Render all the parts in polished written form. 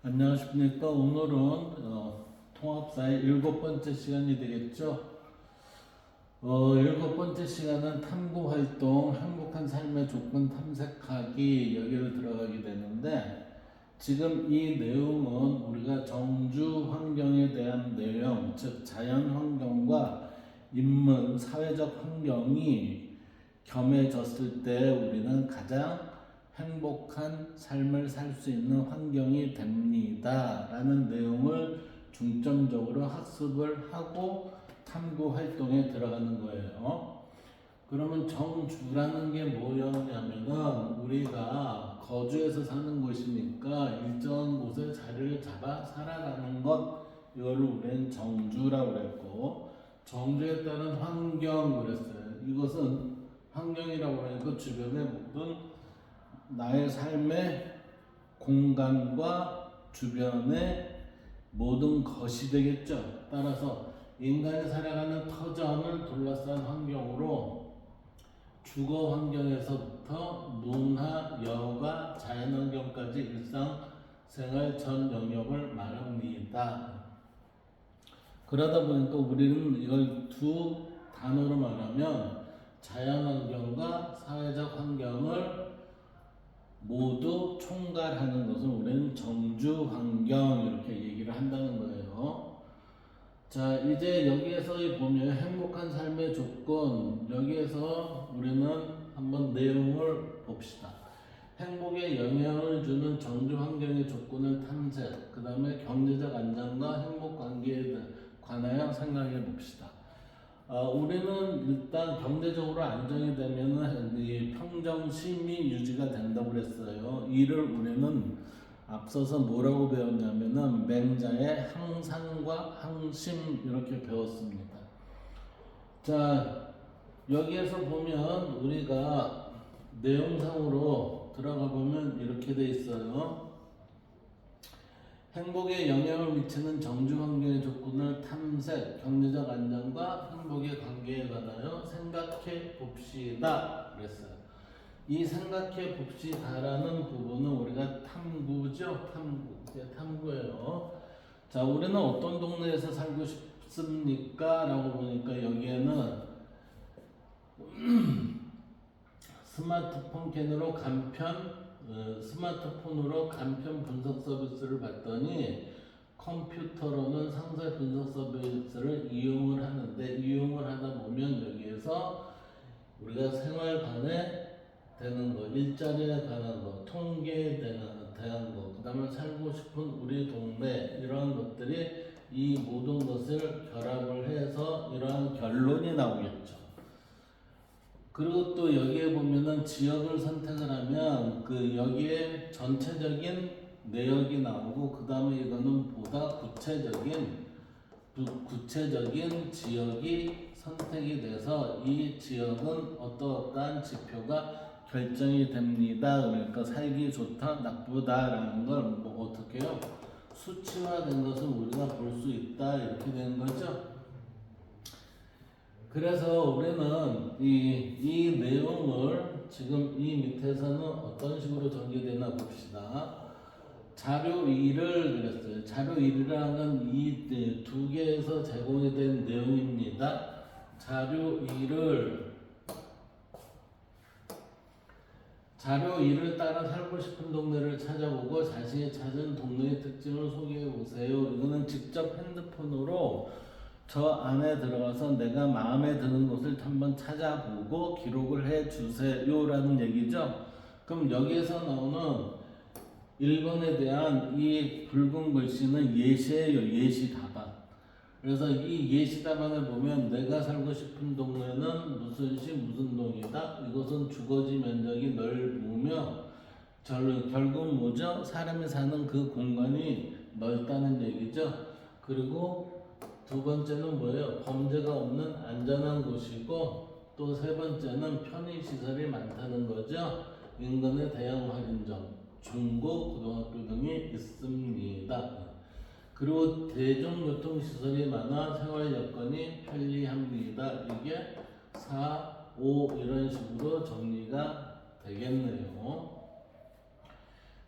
안녕하십니까. 오늘은 통합사의 7번째 시간이 되겠죠. 7번째 시간은 탐구활동, 행복한 삶의 조건 탐색하기 여기를 들어가게 되는데, 지금 이 내용은 우리가 정주 환경에 대한 내용, 즉 자연 환경과 인문, 사회적 환경이 겸해졌을 때 우리는 가장 행복한 삶을 살 수 있는 환경이 됩니다 라는 내용을 중점적으로 학습을 하고 탐구 활동에 들어가는 거예요. 그러면 정주라는 게 뭐였냐면은 우리가 거주해서 사는 곳이니까 일정한 곳에 자리를 잡아 살아가는 것, 이걸 우리는 정주라고 그랬고, 정주에 따른 환경 그랬어요. 이것은 환경이라고 하니까 주변의 모든 나의 삶의 공간과 주변의 모든 것이 되겠죠. 따라서 인간이 살아가는 터전을 둘러싼 환경으로 주거 환경에서부터 문화, 여가, 자연환경까지 일상생활 전 영역을 말합니다. 그러다 보니까 우리는 이걸 두 단어로 말하면 자연환경과 사회적 환경을 모두 총괄하는 것을 우리는 정주환경 이렇게 얘기를 한다는 거예요. 자, 이제 여기에서 보면 행복한 삶의 조건, 여기에서 우리는 한번 내용을 봅시다. 행복에 영향을 주는 정주환경의 조건을 탐색, 그 다음에 경제적 안정과 행복 관계에 관하여 생각해 봅시다. 우리는 일단 경제적으로 안정이 되면은 이 평정심이 유지가 된다고 그랬어요. 이를 우리는 앞서서 뭐라고 배웠냐면은 맹자의 항상과 항심 이렇게 배웠습니다. 자, 여기에서 보면 우리가 내용상으로 들어가 보면 이렇게 돼 있어요. 행복에 영향을 미치는 정주 환경의 조건을 탐색, 경제적 안정과 행복의 관계에 관하여 생각해 봅시다 그랬어요. 이 생각해 봅시다라는 부분은 우리가 탐구죠. 탐구예요. 자, 우리는 어떤 동네에서 살고 싶습니까? 라고 보니까 여기에는 스마트폰으로 간편 분석 서비스를 봤더니 컴퓨터로는 상세 분석 서비스를 이용을 하는데, 이용을 하다 보면 여기에서 우리가 생활관에 되는 거, 일자리에 관한 거, 통계에 대한 거, 그 다음에 살고 싶은 우리 동네, 이러한 것들이 이 모든 것을 결합을 해서 이러한 결론이 나오겠죠. 그리고 또 여기에 보면은 지역을 선택을 하면 그 여기에 전체적인 내역이 나오고, 그 다음에 이거는 보다 구체적인 지역이 선택이 돼서 이 지역은 어떠한 지표가 결정이 됩니다. 그러니까 살기 좋다, 나쁘다라는 걸 뭐 어떻게 해요? 수치화된 것을 우리가 볼 수 있다, 이렇게 되는 거죠. 그래서 우리는 이 내용을 지금 이 밑에서는 어떤 식으로 전개되나 봅시다. 자료 2를 그랬어요. 자료 1이라는 이 두 개에서 제공이 된 내용입니다. 자료 2를 따라 살고 싶은 동네를 찾아보고 자신이 찾은 동네의 특징을 소개해 보세요. 이거는 직접 핸드폰으로 저 안에 들어가서 내가 마음에 드는 곳을 한번 찾아보고 기록을 해 주세요 라는 얘기죠. 그럼 여기에서 나오는 1번에 대한 이 붉은 글씨는 예시예요. 예시 답안. 그래서 이 예시 답안을 보면 내가 살고 싶은 동네는 무슨 시 무슨 동이다. 이것은 주거지 면적이 넓으며 결국 뭐죠? 사람이 사는 그 공간이 넓다는 얘기죠. 그리고 두 번째는 뭐예요? 범죄가 없는 안전한 곳이고, 또 세 번째는 편의시설이 많다는 거죠. 인근의 대형 할인점, 중고, 고등학교 등이 있습니다. 그리고 대중교통시설이 많아 생활 여건이 편리합니다. 이게 4, 5 이런 식으로 정리가 되겠네요.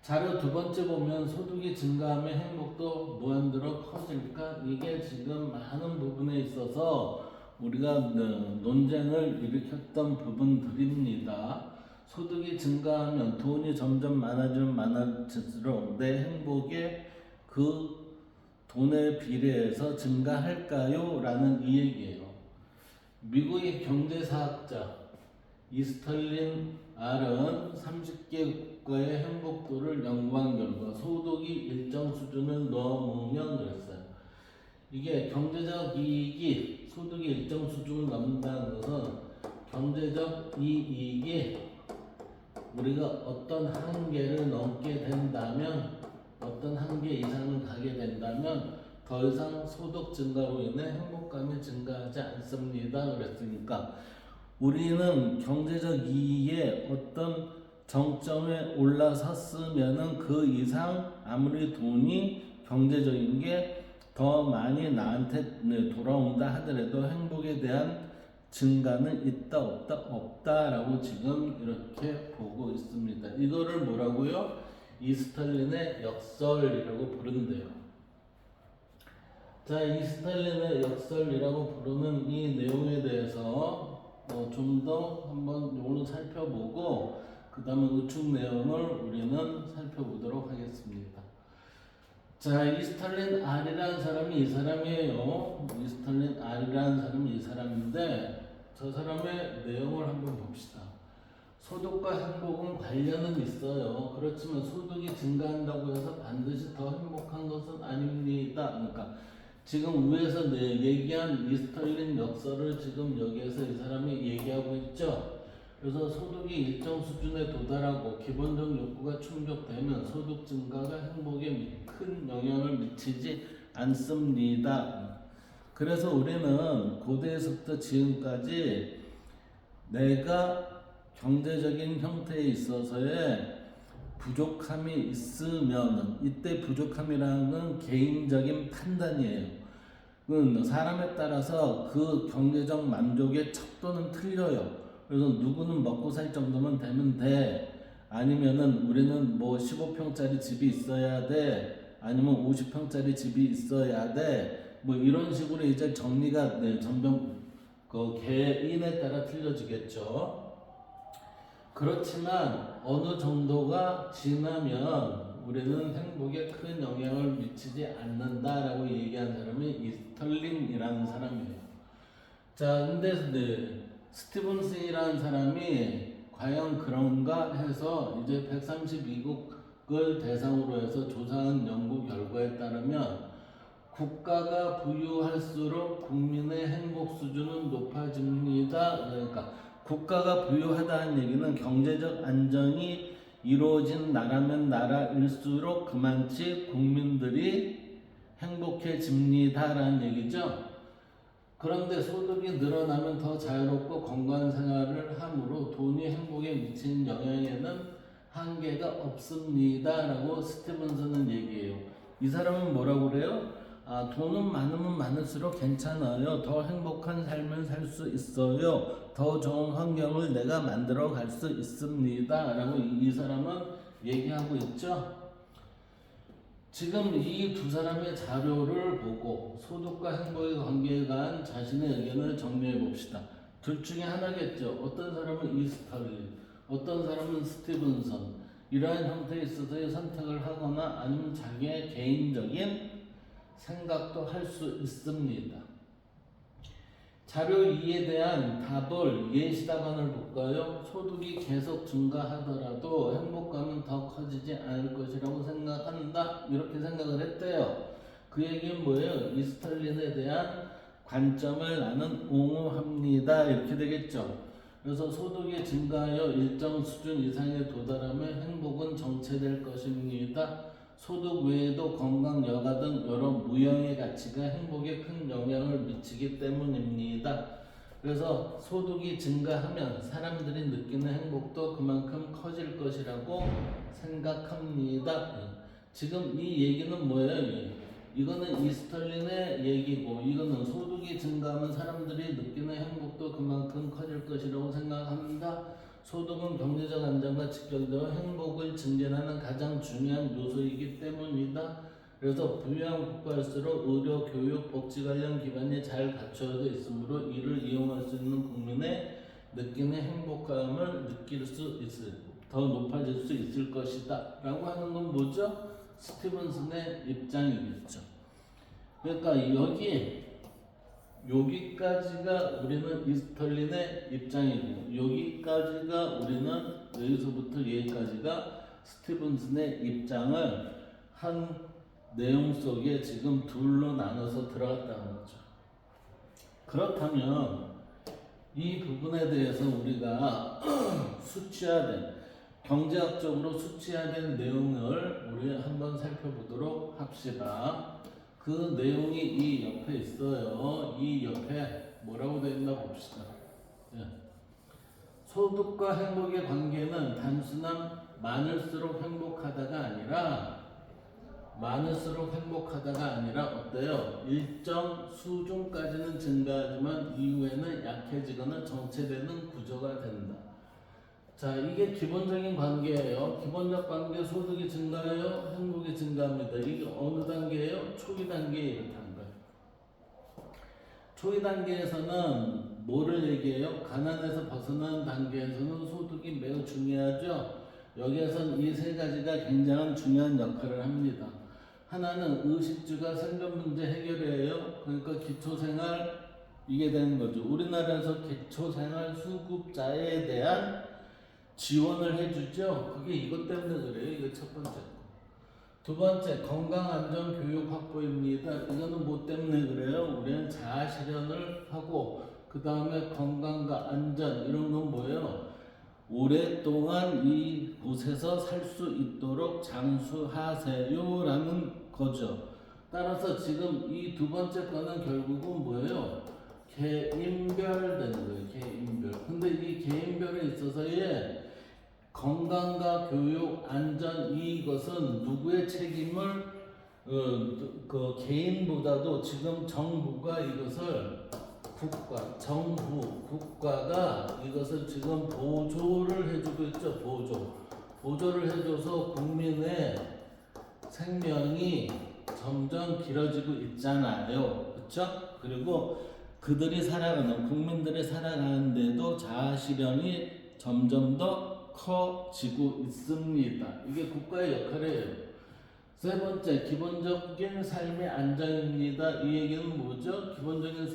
자료 두 번째 보면 소득이 증가하면 행복도 무한대로 커질까? 이게 지금 많은 부분에 있어서 우리가 논쟁을 일으켰던 부분들입니다. 소득이 증가하면 돈이 점점 많아지면 많아질수록 내 행복이 그 돈에 비례해서 증가할까요? 라는 이 얘기예요. 미국의 경제사학자 이스털린 R은 30개 국가의 행복도를 연구한 결과 소득이 일정 수준을 넘으면 그랬어요. 이게 경제적 이익이 소득이 일정 수준을 넘는다는 것은 경제적 이익이 우리가 어떤 한계를 넘게 된다면 어떤 한계 이상을 가게 된다면 더 이상 소득 증가로 인해 행복감이 증가하지 않습니다. 그랬으니까 우리는 경제적 이익의 어떤 정점에 올라섰으면은 그 이상 아무리 돈이 경제적인 게 더 많이 나한테 돌아온다 하더라도 행복에 대한 증가는 있다 없다 없다라고 지금 이렇게 보고 있습니다. 이거를 뭐라고요? 이스탈린의 역설이라고 부른대요. 자, 이스탈린의 역설이라고 부르는 이 내용에 대해서 좀 더 한번 오늘 살펴보고 그 다음에 우측 내용을 우리는 살펴보도록 하겠습니다. 자, 이스탈린 R이라는 사람이 이 사람이에요. 이스탈린 R이라는 사람이 이 사람인데 저 사람의 내용을 한번 봅시다. 소득과 행복은 관련은 있어요. 그렇지만 소득이 증가한다고 해서 반드시 더 행복한 것은 아닙니다. 그러니까 지금 위에서 얘기한 이스털린 역설을 지금 여기에서 이 사람이 얘기하고 있죠. 그래서 소득이 일정 수준에 도달하고 기본적 욕구가 충족되면 소득 증가가 행복에 큰 영향을 미치지 않습니다. 그래서 우리는 고대에서부터 지금까지 내가 경제적인 형태에 있어서의 부족함이 있으면 이때 부족함이라는 건 개인적인 판단이에요. 사람에 따라서 그 경제적 만족의 척도는 틀려요. 그래서 누구는 먹고 살 정도면 되면 돼. 아니면은 우리는 뭐 15평짜리 집이 있어야 돼. 아니면 50평짜리 집이 있어야 돼. 뭐 이런 식으로 이제 정리가 점점 그 개인에 따라 틀려지겠죠. 그렇지만 어느 정도가 지나면 우리는 행복에 큰 영향을 미치지 않는다라고 얘기한 사람이 이스털린이라는 사람이에요. 자, 근데 스티븐슨이라는 사람이 과연 그런가 해서 이제 132국을 대상으로 해서 조사한 연구 결과에 따르면 국가가 부유할수록 국민의 행복 수준은 높아집니다. 그러니까 국가가 부유하다는 얘기는 경제적 안정이 이루어진 나라면 나라일수록 그만치 국민들이 행복해집니다라는 얘기죠. 그런데 소득이 늘어나면 더 자유롭고 건강한 생활을 함으로 돈이 행복에 미치는 영향에는 한계가 없습니다라고 스티븐슨은 얘기해요. 이 사람은 뭐라고 그래요? 돈은 많으면 많을수록 괜찮아요. 더 행복한 삶을 살 수 있어요. 더 좋은 환경을 내가 만들어 갈 수 있습니다. 라고 이 사람은 얘기하고 있죠. 지금 이 두 사람의 자료를 보고 소득과 행복의 관계에 관한 자신의 의견을 정리해 봅시다. 둘 중에 하나겠죠. 어떤 사람은 이스탈린, 어떤 사람은 스티븐슨. 이러한 형태에 있어서의 선택을 하거나 아니면 자기의 개인적인 생각도 할 수 있습니다. 자료 2에 대한 답을 예시 답안을 볼까요? 소득이 계속 증가하더라도 행복감은 더 커지지 않을 것이라고 생각한다. 이렇게 생각을 했대요. 그 얘기는 뭐예요? 이스탈린에 대한 관점을 나는 옹호합니다. 이렇게 되겠죠. 그래서 소득이 증가하여 일정 수준 이상에 도달하면 행복은 정체될 것입니다. 소득 외에도 건강, 여가 등 여러 무형의 가치가 행복에 큰 영향을 미치기 때문입니다. 그래서 소득이 증가하면 사람들이 느끼는 행복도 그만큼 커질 것이라고 생각합니다. 지금 이 얘기는 뭐예요? 이거는 이스털린의 얘기고 이거는 소득이 증가하면 사람들이 느끼는 행복도 그만큼 커질 것이라고 생각합니다. 소득은 경제적 안정과 직결되어 행복을 증진하는 가장 중요한 요소이기 때문이다. 그래서 부유한 국가일수록 의료, 교육, 복지 관련 기반이 잘 갖춰져 있으므로 이를 이용할 수 있는 국민의 느끼는 행복감을 느낄 수 있을, 더 높아질 수 있을 것이다. 라고 하는 건 뭐죠? 스티븐슨의 입장이겠죠. 그러니까 여기까지가 우리는 이스털린의 입장이고, 여기까지가 우리는 여기서부터 여기까지가 스티븐슨의 입장을 한 내용 속에 지금 둘로 나눠서 들어갔다는 거죠. 그렇다면 이 부분에 대해서 우리가 수치화된, 경제학적으로 수치화된 내용을 우리 한번 살펴보도록 합시다. 그 내용이 이 옆에 있어요. 이 옆에 뭐라고 되어 있나 봅시다. 예. 소득과 행복의 관계는 단순한 많을수록 행복하다가 아니라 어때요? 일정 수준까지는 증가하지만 이후에는 약해지거나 정체되는 구조가 된다. 자, 이게 기본적인 관계예요. 기본적 관계, 소득이 증가해요, 행복이 증가합니다. 이게 어느 단계예요? 초기 단계에 이렇게 한 거예요. 초기 단계에서는 뭐를 얘기해요? 가난에서 벗어나는 단계에서는 소득이 매우 중요하죠. 여기에서는 이 세 가지가 굉장히 중요한 역할을 합니다. 하나는 의식주가 생존 문제 해결이에요. 그러니까 기초생활, 이게 되는 거죠. 우리나라에서 기초생활 수급자에 대한 지원을 해주죠. 그게 이것 때문에 그래요. 이거 첫 번째. 두 번째, 건강 안전 교육 확보입니다. 이거는 뭐 때문에 그래요? 우리는 자아 실현을 하고, 그 다음에 건강과 안전, 이런 건 뭐예요? 오랫동안 이곳에서 살 수 있도록 장수하세요라는 거죠. 따라서 지금 이 두 번째 거는 결국은 뭐예요? 개인별되는 거예요. 개인별. 근데 이 개인별에 있어서의 건강과 교육, 안전, 이것은 누구의 책임을 그 개인보다도 지금 정부가 이것을 국가가 이것을 지금 보조를 해주고 있죠. 보조를 해줘서 국민의 생명이 점점 길어지고 있잖아요. 그렇죠? 그리고 국민들이 살아가는데도 자아 실현이 점점 더 커지고 있습니다. 이게 국가의 역할이에요. 세 번째, 기본적인 삶의 안정입니다. 이 얘기는 뭐죠? 기본적인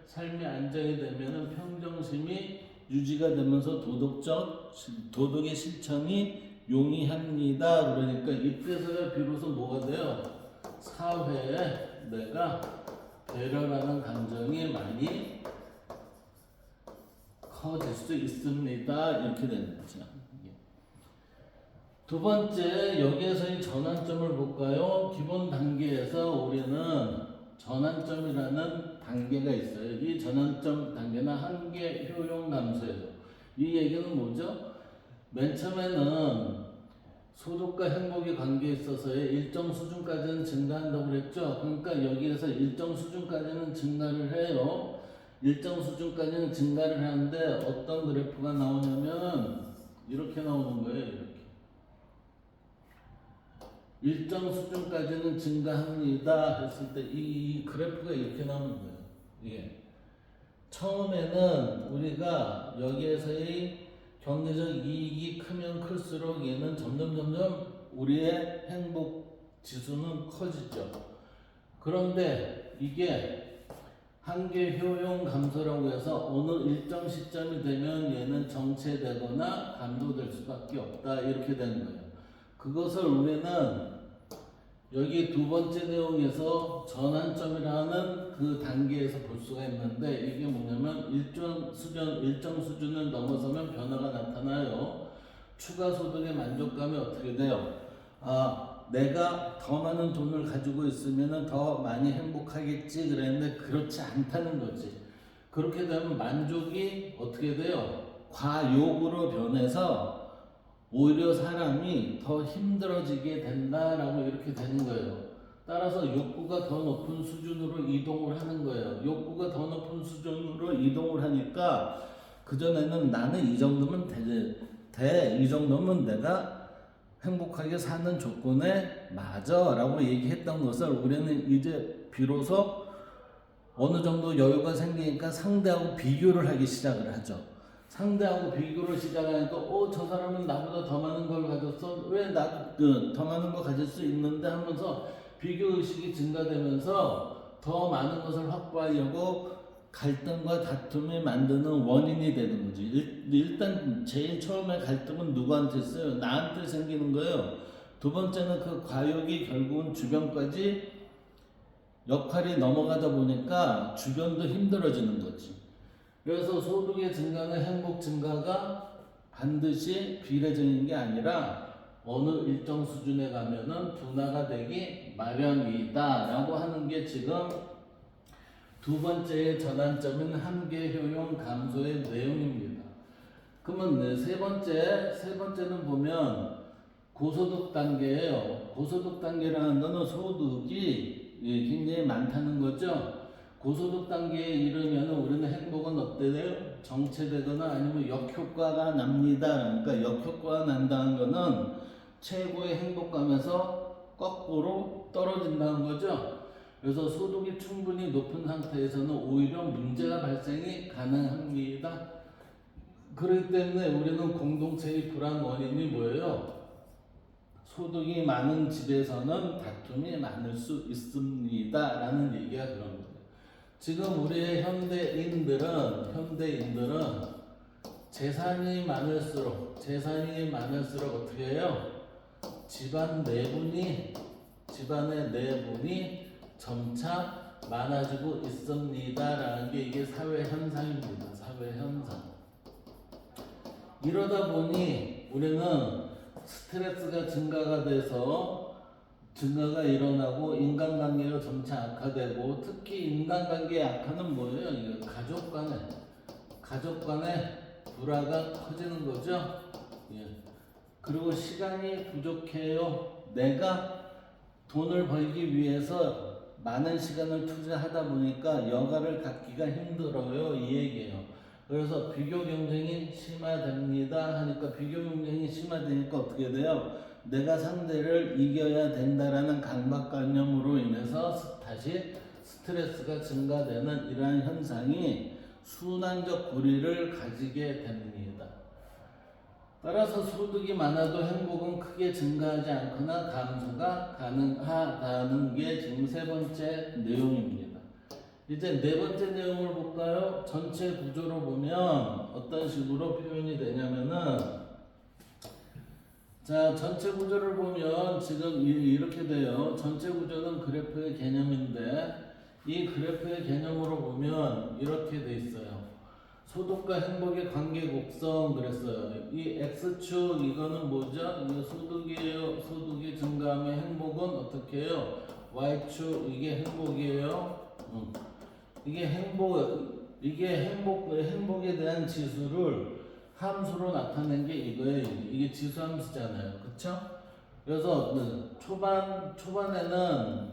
삶의 안정이 되면은 평정심이 유지가 되면서 도덕의 실천이 용이합니다. 그러니까 이때서야 비로소 뭐가 돼요? 사회에 내가 배려라는 감정이 많이 커질 수 있습니다. 이렇게 되는 거죠. 두 번째, 여기에서의 전환점을 볼까요? 기본 단계에서 우리는 전환점이라는 단계가 있어요. 이 전환점 단계는 한계 효용 감소예요. 이 얘기는 뭐죠? 맨 처음에는 소득과 행복의 관계에 있어서의 일정 수준까지는 증가한다고 그랬죠. 그러니까 여기에서 일정 수준까지는 증가를 해요. 일정 수준까지는 증가를 하는데 어떤 그래프가 나오냐면 이렇게 나오는 거예요. 이렇게. 일정 수준까지는 증가합니다 했을 때 이 그래프가 이렇게 나오는 거예요. 이게 처음에는 우리가 여기에서의 경제적 이익이 크면 클수록 얘는 점점 우리의 행복 지수는 커지죠. 그런데 이게 한계 효용 감소라고 해서 어느 일정 시점이 되면 얘는 정체되거나 감소될 수밖에 없다 이렇게 되는 거예요. 그것을 우리는 여기 두 번째 내용에서 전환점이라는 그 단계에서 볼 수가 있는데 이게 뭐냐면 일정 수준을 넘어서면 변화가 나타나요. 추가 소득의 만족감이 어떻게 돼요? 내가 더 많은 돈을 가지고 있으면 더 많이 행복하겠지 그랬는데 그렇지 않다는 거지. 그렇게 되면 만족이 어떻게 돼요? 과욕으로 변해서 오히려 사람이 더 힘들어지게 된다라고 이렇게 되는 거예요. 따라서 욕구가 더 높은 수준으로 이동을 하는 거예요. 욕구가 더 높은 수준으로 이동을 하니까 그전에는 나는 이 정도면 이 정도면 내가 행복하게 사는 조건에 맞아 라고 얘기했던 것을 우리는 이제 비로소 어느 정도 여유가 생기니까 상대하고 비교를 하기 시작을 하죠. 상대하고 비교를 시작하니까 저 사람은 나보다 더 많은 걸 가졌어, 왜 나도 더 많은 걸 가질 수 있는데 하면서 비교 의식이 증가되면서 더 많은 것을 확보하려고 갈등과 다툼이 만드는 원인이 되는 거지. 일단 제일 처음에 갈등은 누구한테 있어요? 나한테 생기는 거예요. 두 번째는 그 과욕이 결국은 주변까지 역할이 넘어가다 보니까 주변도 힘들어지는 거지. 그래서 소득의 증가는 행복 증가가 반드시 비례적인 게 아니라 어느 일정 수준에 가면은 둔화가 되기 마련이다 라고 하는 게 지금 두 번째의 전환점인 한계 효용 감소의 내용입니다. 그러면 세 번째는 보면 고소득 단계예요. 고소득 단계라는 거는 소득이 굉장히 많다는 거죠. 고소득 단계에 이르면 우리는 행복은 어때요? 정체되거나 아니면 역효과가 납니다. 그러니까 역효과가 난다는 거는 최고의 행복감에서 거꾸로 떨어진다는 거죠. 그래서 소득이 충분히 높은 상태에서는 오히려 문제가 발생이 가능합니다. 그렇기 때문에 우리는 공동체의 불안 원인이 뭐예요? 소득이 많은 집에서는 다툼이 많을 수 있습니다 라는 얘기가 그런 거예요. 지금 우리의 현대인들은 재산이 많을수록 어떻게 해요? 집안의 내분이 점차 많아지고 있습니다라는 게 이게 사회 현상입니다. 사회 현상. 이러다 보니 우리는 스트레스가 증가가 일어나고 인간관계가 점차 악화되고, 특히 인간관계의 악화는 뭐예요? 이거 가족 간의 불화가 커지는 거죠. 예. 그리고 시간이 부족해요. 내가 돈을 벌기 위해서 많은 시간을 투자하다 보니까 여가를 갖기가 힘들어요 이 얘기예요. 그래서 비교 경쟁이 심화됩니다 하니까, 비교 경쟁이 심화되니까 어떻게 돼요? 내가 상대를 이겨야 된다라는 강박관념으로 인해서 다시 스트레스가 증가되는 이러한 현상이 순환적 고리를 가지게 됩니다. 따라서 소득이 많아도 행복은 크게 증가하지 않거나 감소가 가능하다는 게 지금 세 번째 내용입니다. 이제 네 번째 내용을 볼까요? 전체 구조로 보면 어떤 식으로 표현이 되냐면은, 자, 전체 구조를 보면 지금 이렇게 돼요. 전체 구조는 그래프의 개념인데, 이 그래프의 개념으로 보면 이렇게 돼 있어요. 소득과 행복의 관계 곡선 그랬어요. 이 X축 이거는 뭐죠? 이거 소득이에요. 소득이 증가하면 행복은 어떻게 해요? Y축 이게 행복이에요. 이게 행복에 대한 지수를 함수로 나타낸 게 이거예요. 이게 지수 함수잖아요. 그쵸? 그래서 초반에는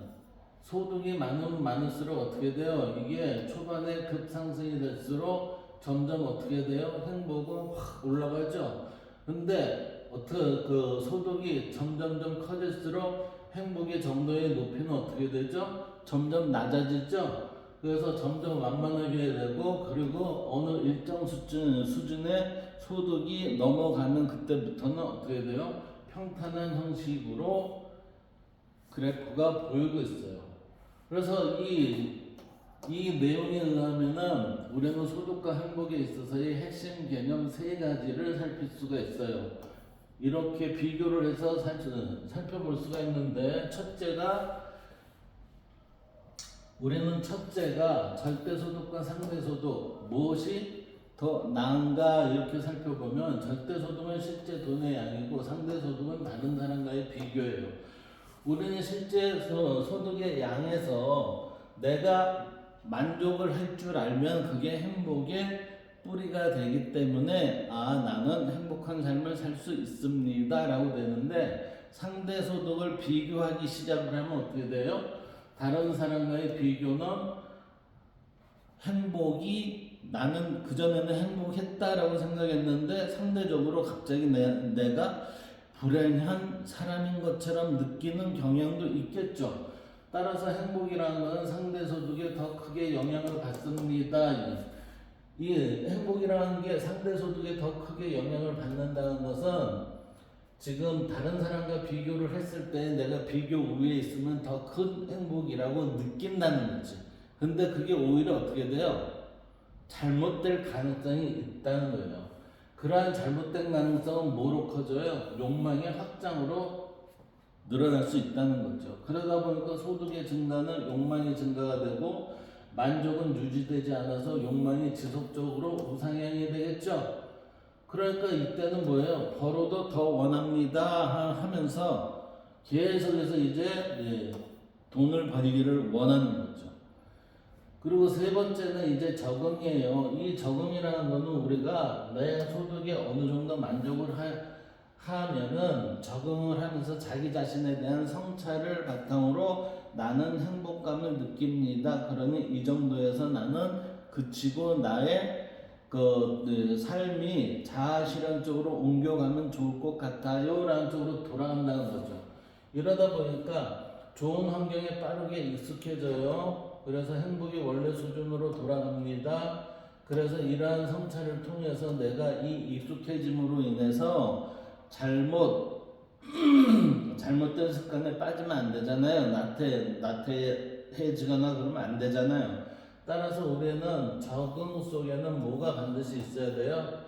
소득이 많을수록 어떻게 돼요? 이게 초반에 급상승이 될수록 점점 어떻게 돼요? 행복은 확 올라가죠. 근데 그 소득이 점점점 커질수록 행복의 정도의 높이는 어떻게 되죠? 점점 낮아지죠. 그래서 점점 완만하게 되고, 그리고 어느 일정 수준의 소득이 넘어가면 그때부터는 어떻게 돼요? 평탄한 형식으로 그래프가 보이고 있어요. 그래서 이 내용에 의하면은 우리는 소득과 행복에 있어서의 핵심 개념 세 가지를 살필 수가 있어요. 이렇게 비교를 해서 살펴볼 수가 있는데, 우리는 첫째가 절대소득과 상대소득 무엇이 더 나은가 이렇게 살펴보면, 절대소득은 실제 돈의 양이고 상대소득은 다른 사람과의 비교예요. 우리는 실제 소득의 양에서 내가 만족을 할 줄 알면 그게 행복의 뿌리가 되기 때문에 나는 행복한 삶을 살 수 있습니다 라고 되는데, 상대소득을 비교하기 시작을 하면 어떻게 돼요? 다른 사람과의 비교는 행복이 나는 그전에는 행복했다라고 생각했는데 상대적으로 갑자기 내가 불행한 사람인 것처럼 느끼는 경향도 있겠죠. 따라서 행복이라는 것은 상대 소득에 더 크게 영향을 받습니다. 이 행복이라는 게 상대 소득에 더 크게 영향을 받는다는 것은 지금 다른 사람과 비교를 했을 때 내가 비교 우위에 있으면 더 큰 행복이라고 느낀다는 거지. 근데 그게 오히려 어떻게 돼요? 잘못될 가능성이 있다는 거예요. 그러한 잘못된 가능성은 뭐로 커져요? 욕망의 확장으로 늘어날 수 있다는 거죠. 그러다 보니까 소득의 증가는 욕망의 증가가 되고 만족은 유지되지 않아서 욕망이 지속적으로 우상향이 되겠죠. 그러니까 이때는 뭐예요? 벌어도 더 원합니다 하면서 계속해서 이제 돈을 벌이기를 원하는 거죠. 그리고 세 번째는 이제 적응이에요. 이 적응이라는 거는 우리가 내 소득에 어느 정도 만족을 하면은 적응을 하면서 자기 자신에 대한 성찰을 바탕으로 나는 행복감을 느낍니다. 그러니 이 정도에서 나는 그치고 나의 삶이 자아실현 쪽으로 옮겨가면 좋을 것 같아요 라는 쪽으로 돌아간다는 거죠. 이러다 보니까 좋은 환경에 빠르게 익숙해져요. 그래서 행복이 원래 수준으로 돌아갑니다. 그래서 이러한 성찰을 통해서 내가 이 익숙해짐으로 인해서 잘못된 습관에 빠지면 안 되잖아요. 나태해지거나 그러면 안 되잖아요. 따라서 우리는 적응 속에는 뭐가 반드시 있어야 돼요?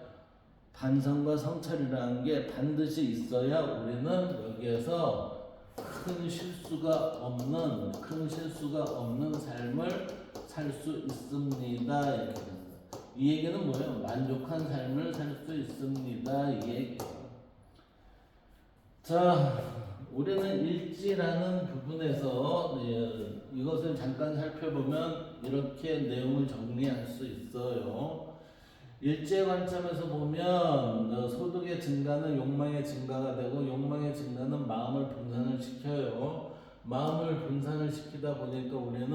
반성과 성찰이라는 게 반드시 있어야 우리는 여기에서 큰 실수가 없는 삶을 살 수 있습니다. 이렇게 됩니다. 이 얘기는 뭐예요? 만족한 삶을 살 수 있습니다. 이 얘기예요. 자, 우리는 일지라는 부분에서 이것을 잠깐 살펴보면 이렇게 내용을 정리할 수 있어요. 일지의 관점에서 보면 소득의 증가는 욕망의 증가가 되고 욕망의 증가는 마음을 분산을 시켜요. 마음을 분산을 시키다 보니까 우리는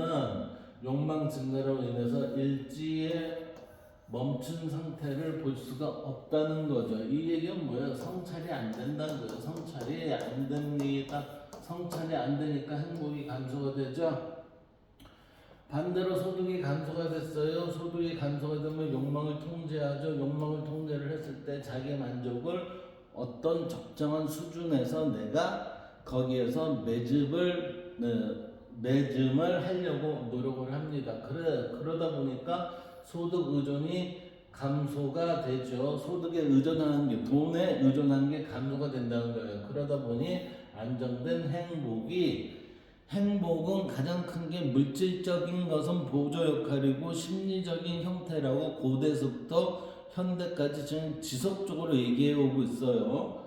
욕망 증가로 인해서 일지의 멈춘 상태를 볼 수가 없다는 거죠. 이 얘기는 뭐예요? 성찰이 안 된다는 거예요. 성찰이 안 됩니다. 성찰이 안 되니까 행복이 감소가 되죠. 반대로 소득이 감소가 됐어요. 소득이 감소가 되면 욕망을 통제하죠. 욕망을 통제를 했을 때 자기 만족을 어떤 적정한 수준에서 내가 거기에서 매짐을 하려고 노력을 합니다. 그러다 보니까 소득 의존이 감소가 되죠. 소득에 의존하는 게, 돈에 의존하는 게 감소가 된다는 거예요. 그러다 보니 안정된 행복은 가장 큰 게 물질적인 것은 보조 역할이고 심리적인 형태라고 고대에서부터 현대까지 지금 지속적으로 얘기해 오고 있어요.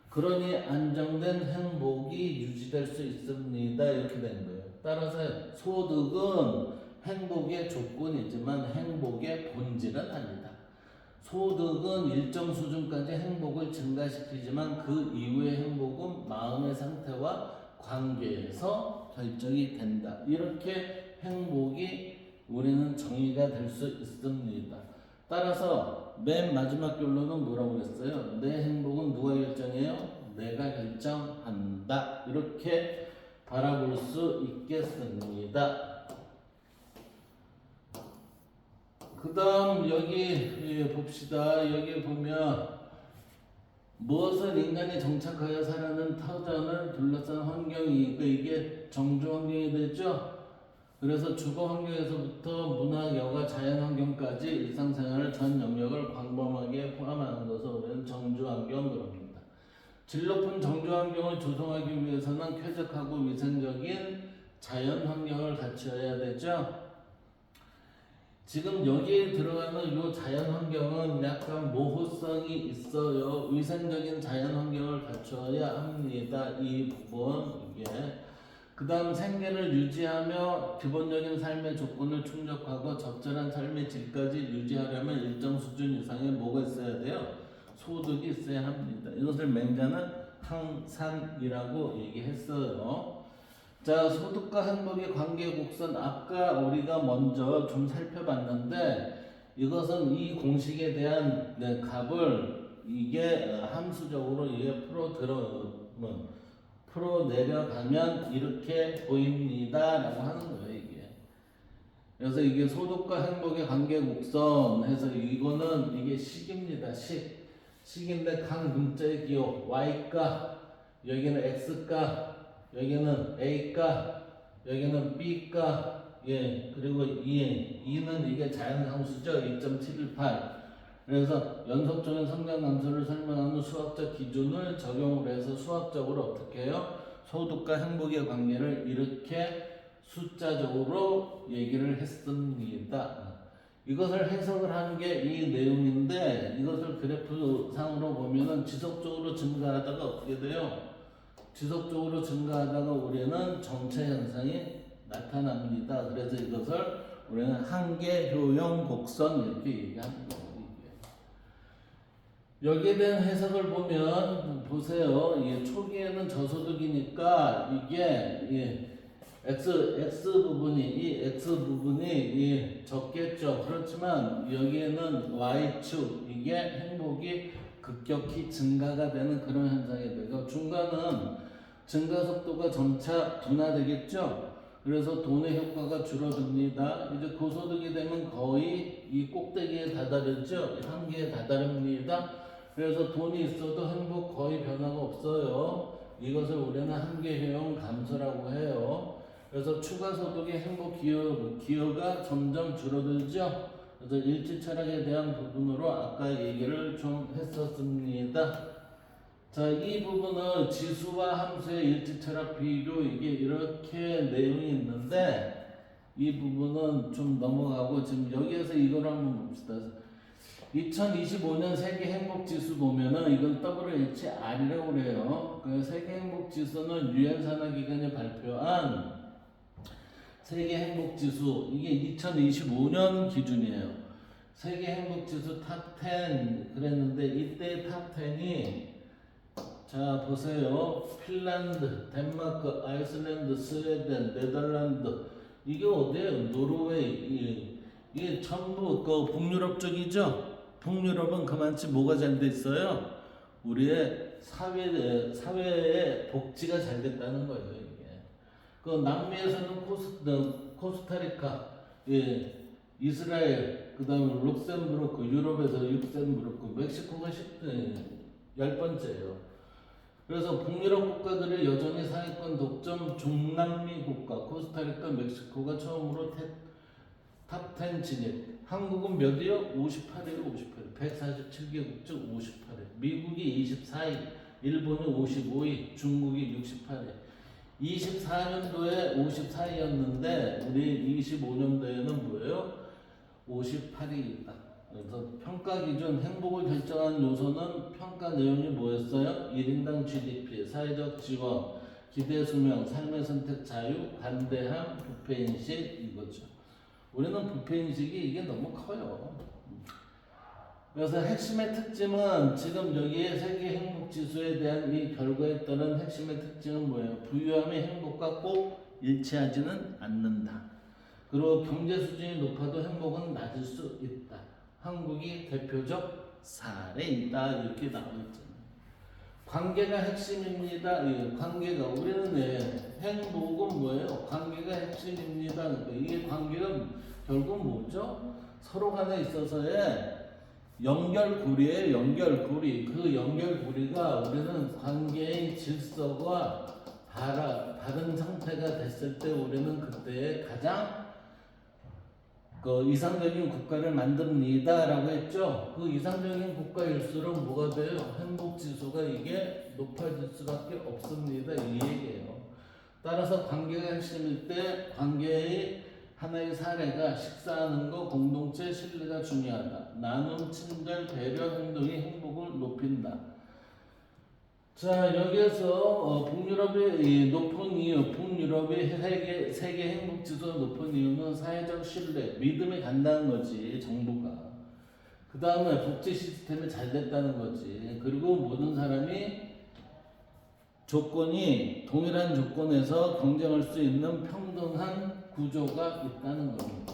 그러니 안정된 행복이 유지될 수 있습니다. 이렇게 된 거예요. 따라서 소득은 행복의 조건이지만 행복의 본질은 아니다. 소득은 일정 수준까지 행복을 증가시키지만 그 이후의 행복은 마음의 상태와 관계에서 결정이 된다. 이렇게 행복이 우리는 정의가 될 수 있습니다. 따라서 맨 마지막 결론은 뭐라고 했어요? 내 행복은 누가 결정해요? 내가 결정한다. 이렇게 바라볼 수 있겠습니다. 그 다음 여기 봅시다. 여기 보면 무엇을 인간이 정착하여 살아가는 터전을 둘러싼 환경이 이게 정주 환경이 되죠. 그래서 주거 환경에서부터 문화, 여가, 자연 환경까지 일상생활을 전 영역을 광범하게 포함하는 것을 우리는 정주 환경으로 합니다. 질 높은 정주 환경을 조성하기 위해서는 쾌적하고 위생적인 자연 환경을 갖춰야 되죠. 지금 여기에 들어가는 이 자연 환경은 약간 모호성이 있어요. 위생적인 자연 환경을 갖춰야 합니다. 이 부분 이게. 그 다음 생계를 유지하며 기본적인 삶의 조건을 충족하고 적절한 삶의 질까지 유지하려면 일정 수준 이상의 뭐가 있어야 돼요? 소득이 있어야 합니다. 이것을 맹자는 항산이라고 얘기했어요. 자, 소득과 행복의 관계 곡선 아까 우리가 먼저 좀 살펴봤는데 이것은 이 공식에 대한 값을 이게 함수적으로 이게 풀어 내려가면 이렇게 보입니다라고 하는 거예요 이게. 그래서 이게 소득과 행복의 관계 곡선 해서 이거는 이게 식입니다. 식인데 각 문자의 기호 y가 여기는 x가 여기는 a가 여기는 b가 그리고 2는 이게 자연상수죠. 2.718. 그래서 연속적인 성장감소를 설명하는 수학적 기준을 적용을 해서 수학적으로 어떻게 해요? 소득과 행복의 관계를 이렇게 숫자적으로 얘기를 했습니다. 이것을 해석을 하는 게 이 내용인데 이것을 그래프상으로 보면은 지속적으로 증가하다가 어떻게 돼요? 지속적으로 증가하다가 우리는 정체 현상이 나타납니다. 그래서 이것을 우리는 한계 효용 곡선 이렇게 얘기하는 거예요. 여기에 대한 해석을 보면 보세요. 이게 초기에는 저소득이니까 이게 X 부분이 적겠죠. 그렇지만 여기에는 Y축 이게 행복이 급격히 증가가 되는 그런 현상이 돼요. 중간은 증가 속도가 점차 둔화되겠죠. 그래서 돈의 효과가 줄어듭니다. 이제 고소득이 되면 거의 이 꼭대기에 다다르죠. 한계에 다다릅니다. 그래서 돈이 있어도 행복 거의 변화가 없어요. 이것을 우리는 한계 효용 감소라고 해요. 그래서 추가 소득의 행복 기여가 점점 줄어들죠. 그래서 일치 철학에 대한 부분으로 아까 얘기를 좀 했었습니다. 자, 이 부분은 지수와 함수의 일치 철학 비교 이게 이렇게 내용이 있는데 이 부분은 좀 넘어가고 지금 여기에서 이걸 한번 봅시다. 2025년 세계 행복 지수 보면은 이건 WHR이라고 그래요. 그 세계 행복 지수는 유엔 산하 기관이 발표한 세계 행복 지수 이게 2025년 기준이에요. 세계 행복 지수 탑10 그랬는데 이때 탑10이 자 보세요. 핀란드, 덴마크, 아이슬란드, 스웨덴, 네덜란드 이게 어디에요? 노르웨이 이게 전부 그 북유럽 쪽이죠. 북유럽은 그만치 뭐가 잘 돼 있어요? 우리의 사회의 복지가 잘 됐다는 거예요. 이게 그 남미에서는 코스타리카, 이스라엘, 그다음에 룩셈부르크, 유럽에서 룩셈부르크, 멕시코가 10번째예요. 그래서 북유럽 국가들이 여전히 상위권 독점 중남미 국가 코스타리카, 멕시코가 처음으로 탑10 진입. 한국은 몇이요? 58위로 58위. 147개국 중 58위. 미국이 24위, 일본이 55위, 중국이 68위. 24년도에 54위였는데 우리 25년도에는 뭐예요? 58위다. 그래서 평가 기준 행복을 결정하는 요소는 평가 내용이 뭐였어요? 1인당 GDP, 사회적 지원, 기대 수명, 삶의 선택 자유, 관대함, 부패인식 이거죠. 우리는 부패인식이 이게 너무 커요. 그래서 핵심의 특징은 지금 여기에 세계 행복 지수에 대한 이 결과에 따른 핵심의 특징은 뭐예요? 부유함이 행복과 꼭 일치하지는 않는다. 그리고 경제 수준이 높아도 행복은 낮을 수 있다. 한국이 대표적 사례이다. 이렇게 나와 있잖아요. 관계가 핵심입니다. 관계가 우리는 행복은 뭐예요? 관계가 핵심입니다. 이게 관계는 결국 뭐죠? 서로 간에 있어서의 연결고리예요. 연결고리. 그 연결고리가 우리는 관계의 질서가 바른 상태가 됐을 때 우리는 그때 가장 이상적인 국가를 만듭니다 라고 했죠. 그 이상적인 국가일수록 뭐가 돼요? 행복지수가 이게 높아질 수밖에 없습니다. 이 얘기예요. 따라서 관계가 핵심일 때 관계의 하나의 사례가 식사하는 거, 공동체 신뢰가 중요하다. 나눔, 친절, 배려 행동이 행복을 높인다. 자, 여기에서 북유럽의 높은 이유, 북유럽의 세계 행복 지수가 높은 이유는 사회적 신뢰, 믿음이 간다는 거지, 정부가. 그 다음에 복지 시스템이 잘 됐다는 거지. 그리고 모든 사람이 동일한 조건에서 경쟁할 수 있는 평등한 구조가 있다는 겁니다.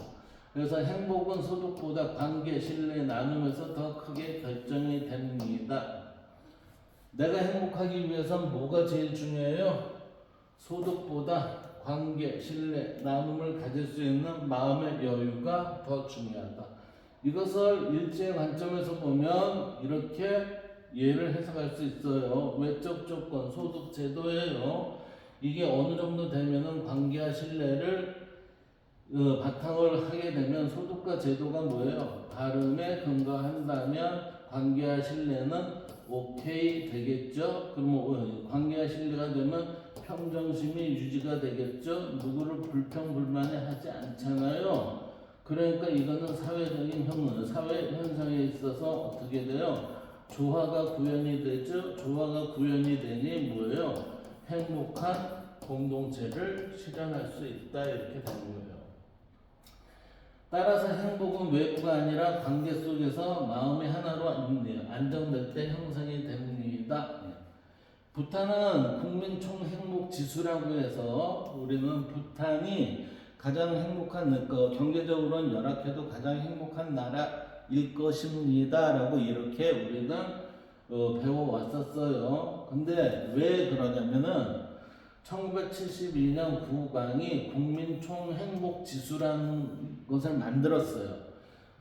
그래서 행복은 소득보다 관계, 신뢰, 나눔에서 더 크게 결정이 됩니다. 내가 행복하기 위해선 뭐가 제일 중요해요? 소득보다 관계, 신뢰, 나눔을 가질 수 있는 마음의 여유가 더 중요하다. 이것을 일제의 관점에서 보면 이렇게 예를 해석할 수 있어요. 외적 조건, 소득 제도예요. 이게 어느 정도 되면은 관계와 신뢰를 바탕을 하게 되면 소득과 제도가 뭐예요? 다름에 근거한다면 관계와 신뢰는 오케이 되겠죠? 그럼 관계와 신뢰가 되면 평정심이 유지가 되겠죠? 누구를 불평불만해 하지 않잖아요. 그러니까 이거는 사회 현상에 있어서 어떻게 돼요? 조화가 구현이 되죠? 조화가 구현이 되니 뭐예요? 행복한 공동체를 실현할 수 있다 이렇게 되는 거예요. 따라서 행복은 외부가 아니라 관계 속에서 마음이 하나로 안정될 때 형성이 됩니다. 부탄은 국민 총행복지수라고 해서 우리는 부탄이 가장 행복한 경제적으로는 열악해도 가장 행복한 나라일 것입니다 라고 이렇게 우리는 배워왔었어요. 근데 왜 그러냐면은 1972년 국방이 국민 총행복지수라는 것을 만들었어요.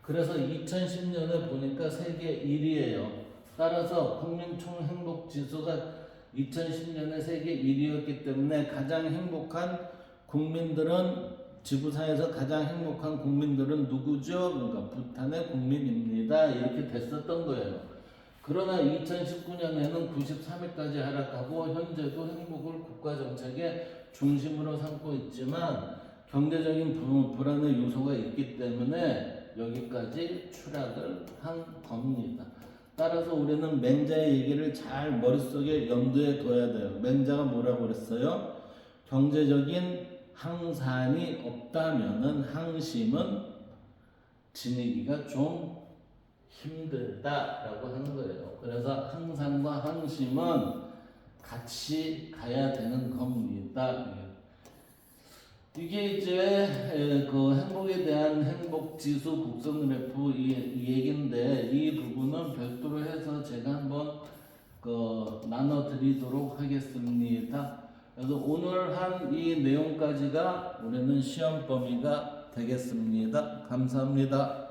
그래서 2010년에 보니까 세계 1위예요. 따라서 국민 총행복지수가 2010년에 세계 1위였기 때문에 가장 행복한 국민들은 지구상에서 가장 행복한 국민들은 누구죠? 그러니까 부탄의 국민입니다. 이렇게 됐었던 거예요. 그러나 2019년에는 93위까지 하락하고 현재도 행복을 국가정책의 중심으로 삼고 있지만 경제적인 불안의 요소가 있기 때문에 여기까지 추락을 한 겁니다. 따라서 우리는 맹자의 얘기를 잘 머릿속에 염두에 둬야 돼요. 맹자가 뭐라고 그랬어요? 경제적인 항산이 없다면은 항심은 지니기가 좀 힘들다라고 하는 거예요. 그래서 항산과 항심은 같이 가야 되는 겁니다. 이게 이제 그 행복에 대한 행복지수 곡선 그래프 이 얘기인데 이 부분은 별도로 해서 제가 한번 나눠드리도록 하겠습니다. 그래서 오늘 한 이 내용까지가 우리는 시험 범위가 되겠습니다. 감사합니다.